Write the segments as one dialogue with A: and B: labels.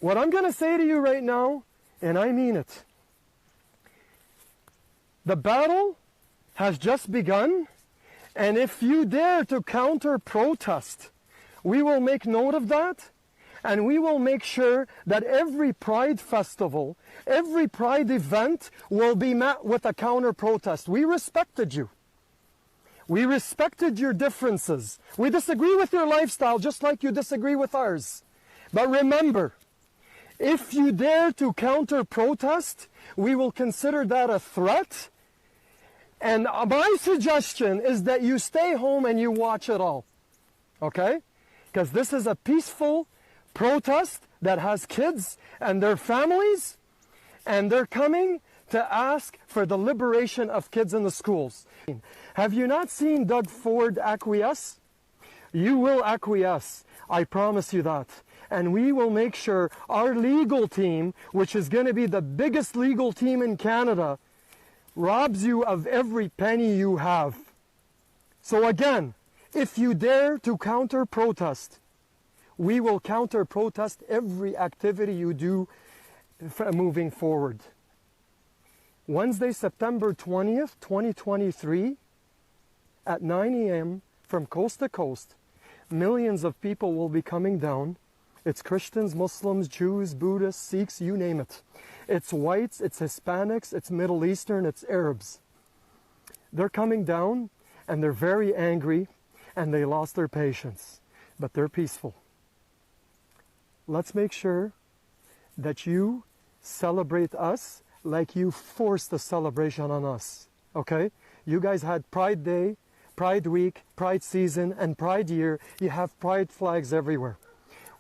A: What I'm going to say to you right now, and I mean it, the battle has just begun, and if you dare to counter-protest, we will make note of that, and we will make sure that every Pride festival, every Pride event will be met with a counter-protest. We respected you. We respected your differences. We disagree with your lifestyle just like you disagree with ours. But remember, if you dare to counter-protest, we will consider that a threat. And my suggestion is that you stay home and you watch it all. Okay? Because this is a peaceful protest that has kids and their families, and they're coming to ask for the liberation of kids in the schools. Have you not seen Doug Ford acquiesce? You will acquiesce. I promise you that. And we will make sure our legal team, which is going to be the biggest legal team in Canada, robs you of every penny you have. So again, if you dare to counter-protest, we will counter-protest every activity you do moving forward. Wednesday, September 20th, 2023, at 9 a.m. from coast to coast, millions of people will be coming down. It's Christians, Muslims, Jews, Buddhists, Sikhs, you name it. It's whites, it's Hispanics, it's Middle Eastern, it's Arabs. They're coming down and they're very angry and they lost their patience, but they're peaceful. Let's make sure that you celebrate us like you forced the celebration on us, okay? You guys had Pride Day, Pride Week, Pride Season, and Pride Year. You have Pride flags everywhere.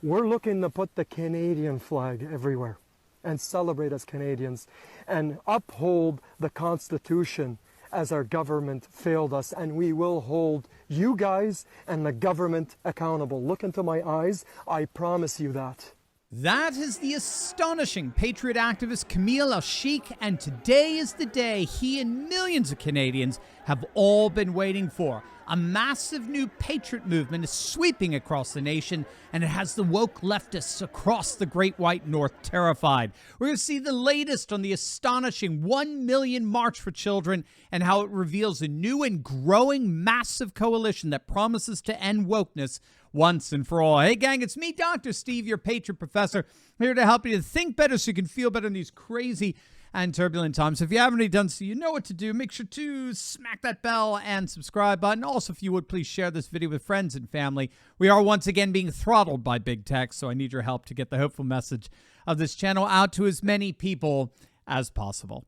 A: We're looking to put the Canadian flag everywhere and celebrate as Canadians and uphold the Constitution as our government failed us, and we will hold you guys and the government accountable. Look into my eyes. I promise you that.
B: That is the astonishing patriot activist Camille Al-Sheikh, and today is the day he and millions of Canadians have all been waiting for. A massive new patriot movement is sweeping across the nation, and it has the woke leftists across the Great White North terrified. We're going to see the latest on the astonishing 1 million March for Children and how it reveals a new and growing massive coalition that promises to end wokeness once and for all. Hey, gang, it's me, Dr. Steve, your patriot professor, here to help you to think better so you can feel better in these crazy and turbulent times. If you haven't already done so, you know what to do. Make sure to smack that bell and subscribe button. Also, if you would, please share this video with friends and family. We are once again being throttled by big tech, so I need your help to get the hopeful message of this channel out to as many people as possible.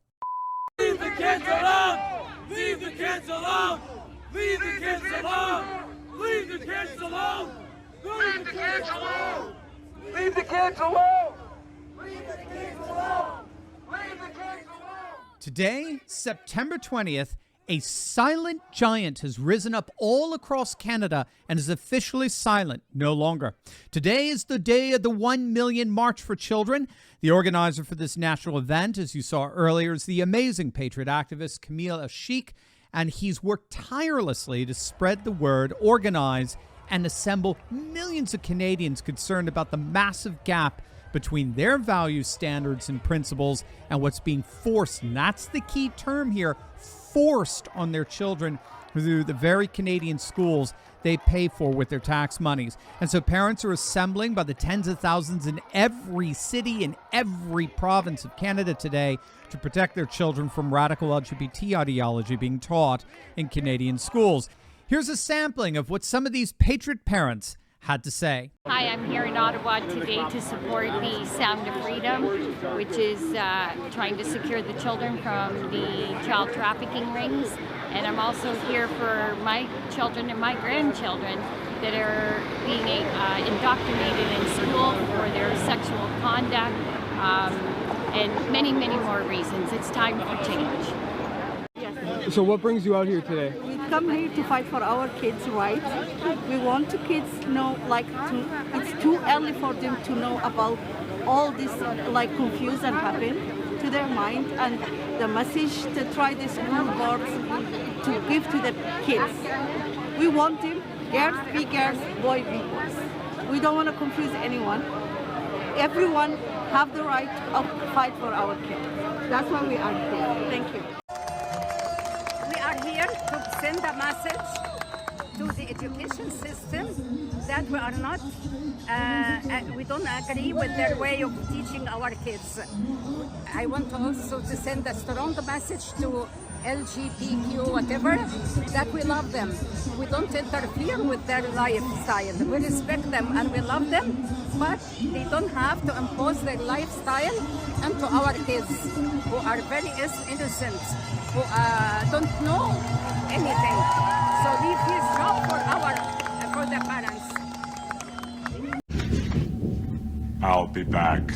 C: Leave the kids alone! Leave the kids alone! Leave the kids alone! Leave the kids alone! Leave the kids alone! Leave the kids alone! Leave the kids alone!
B: Today, September 20th, a silent giant has risen up all across Canada and is officially silent no longer. Today is the day of the 1 million March for Children. The organizer for this national event, as you saw earlier, is the amazing patriot activist Camille Al-Sheikh, and he's worked tirelessly to spread the word, organize, and assemble millions of Canadians concerned about the massive gap between their value standards and principles and what's being forced, and that's the key term here, forced on their children through the very Canadian schools they pay for with their tax monies. And so parents are assembling by the tens of thousands in every city, in every province of Canada today to protect their children from radical LGBT ideology being taught in Canadian schools. Here's a sampling of what some of these patriot parents had to say.
D: Hi, I'm here in Ottawa today to support the Sound of Freedom, which is trying to secure the children from the child trafficking rings. And I'm also here for my children and my grandchildren that are being indoctrinated in school for their sexual conduct, and many, many more reasons. It's time for change.
E: So what brings you out here today?
F: We come here to fight for our kids' rights. We want the kids know, it's too early for them to know about all this, confuse and happen to their mind, and the message to try the school boards to give to the kids. We want them, girls be girls, boys be boys. We don't want to confuse anyone. everyone have the right to fight for our kids. That's why we are here. Thank you.
G: We are here to send a message to the education system that we are not, we don't agree with their way of teaching our kids. I want also to send a strong message to LGBTQ, whatever, that we love them. We don't interfere with their lifestyle. We respect them and we love them, but they don't have to impose their lifestyle onto our kids who are very innocent, who don't know anything. So leave this job for the parents.
H: I'll be back.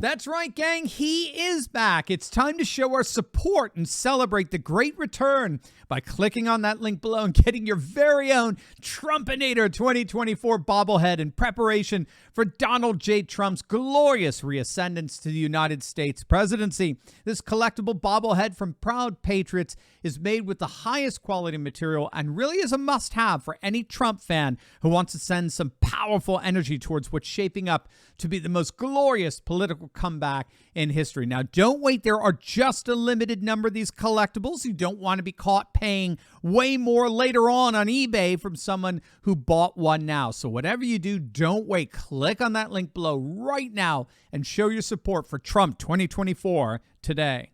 B: That's right, gang. He is back. It's time to show our support and celebrate the great return by clicking on that link below and getting your very own Trumpinator 2024 bobblehead in preparation for Donald J. Trump's glorious reascendance to the United States presidency. This collectible bobblehead from Proud Patriots is made with the highest quality material and really is a must-have for any Trump fan who wants to send some powerful energy towards what's shaping up to be the most glorious political comeback in history. Now, don't wait. There are just a limited number of these collectibles. You don't want to be caught paying way more later on eBay from someone who bought one now. So whatever you do, don't wait. Click on that link below right now and show your support for Trump 2024 today.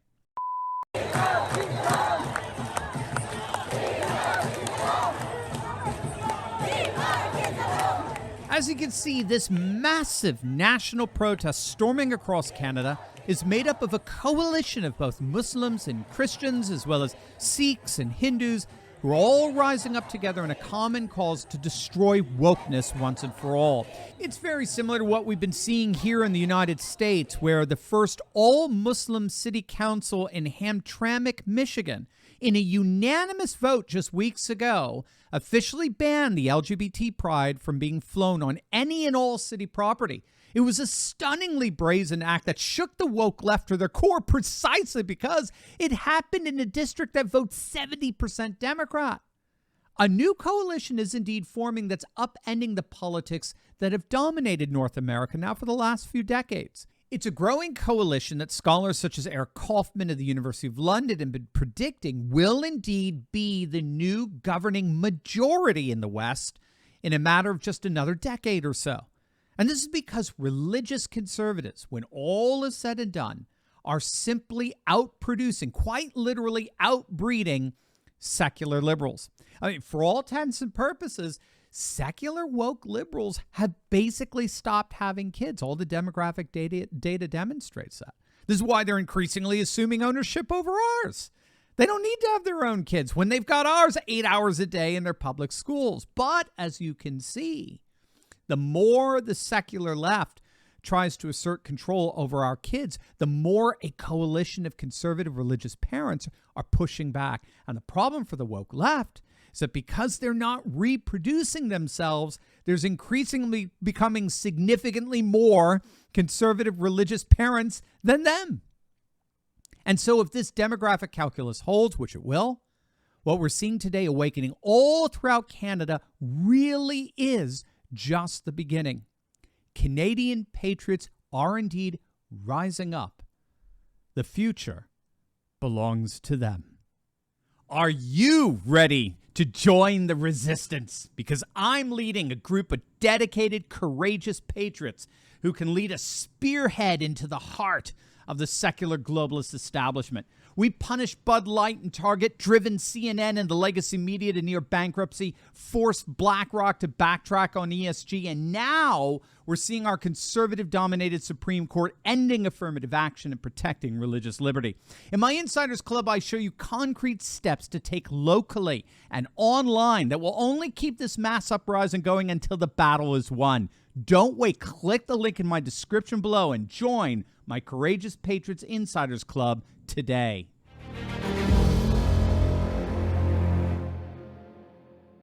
B: As you can see, this massive national protest storming across Canada is made up of a coalition of both Muslims and Christians, as well as Sikhs and Hindus, who are all rising up together in a common cause to destroy wokeness once and for all. It's very similar to what we've been seeing here in the United States, where the first all-Muslim city council in Hamtramck, Michigan, in a unanimous vote just weeks ago, officially banned the LGBT pride from being flown on any and all city property. It was a stunningly brazen act that shook the woke left to their core precisely because it happened in a district that votes 70% Democrat. A new coalition is indeed forming that's upending the politics that have dominated North America now for the last few decades. It's a growing coalition that scholars such as Eric Kaufman of the University of London have been predicting will indeed be the new governing majority in the West in a matter of just another decade or so. And this is because religious conservatives, when all is said and done, are simply outproducing, quite literally outbreeding, secular liberals. I mean, for all intents and purposes, secular woke liberals have basically stopped having kids. All the demographic data demonstrates that. This is why they're increasingly assuming ownership over ours. They don't need to have their own kids when they've got ours 8 hours a day in their public schools. But as you can see, the more the secular left tries to assert control over our kids, the more a coalition of conservative religious parents are pushing back. And the problem for the woke left is that because they're not reproducing themselves, there's increasingly becoming significantly more conservative religious parents than them. And so if this demographic calculus holds, which it will, what we're seeing today awakening all throughout Canada really is just the beginning. Canadian patriots are indeed rising up. The future belongs to them. Are you ready to join the resistance? Because I'm leading a group of dedicated, courageous patriots who can lead a spearhead into the heart of the secular globalist establishment. We punished Bud Light and Target, driven CNN and the legacy media to near bankruptcy, forced BlackRock to backtrack on ESG, and now we're seeing our conservative-dominated Supreme Court ending affirmative action and protecting religious liberty. In my Insiders Club, I show you concrete steps to take locally and online that will only keep this mass uprising going until the battle is won. Don't wait. Click the link in my description below and join my Courageous Patriots Insiders Club today.